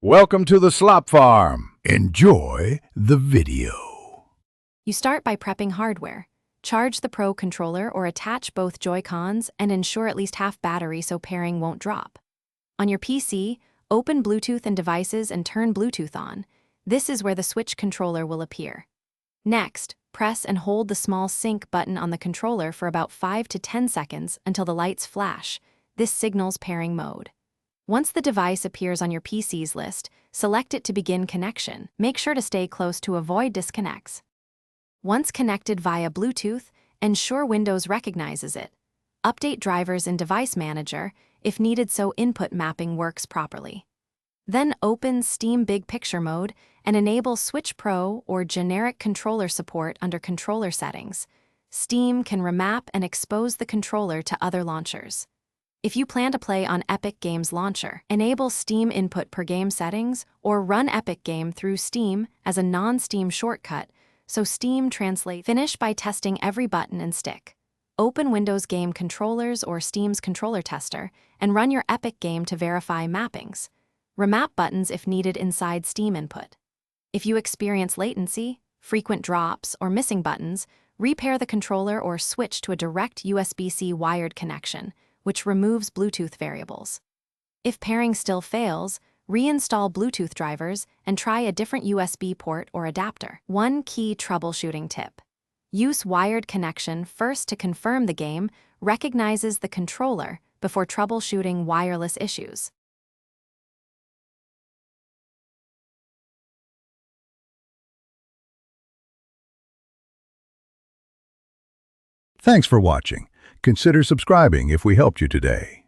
Welcome to the Slop Farm. Enjoy the video. You start by prepping hardware. Charge the Pro controller or attach both Joy-Cons and ensure at least half battery so pairing won't drop. On your PC, open Bluetooth and devices and turn Bluetooth on. This is where the Switch controller will appear. Next, press and hold the small sync button on the controller for about 5 to 10 seconds until the lights flash. This signals pairing mode. Once the device appears on your PC's list, select it to begin connection. Make sure to stay close to avoid disconnects. Once connected via Bluetooth, ensure Windows recognizes it. Update drivers in Device Manager if needed so input mapping works properly. Then open Steam Big Picture mode and enable Switch Pro or generic controller support under Controller Settings. Steam can remap and expose the controller to other launchers. If you plan to play on Epic Games Launcher, enable Steam Input per Game settings or run Epic Game through Steam as a non-Steam shortcut, so Steam translates. Finish by testing every button and stick. Open Windows Game Controllers or Steam's Controller Tester and run your Epic Game to verify mappings. Remap buttons if needed inside Steam Input. If you experience latency, frequent drops, or missing buttons, repair the controller or switch to a direct USB-C wired connection, which removes Bluetooth variables. If pairing still fails, reinstall Bluetooth drivers and try a different USB port or adapter. One key troubleshooting tip. Use wired connection first to confirm the game recognizes the controller before troubleshooting wireless issues. Thanks for watching. Consider subscribing if we helped you today.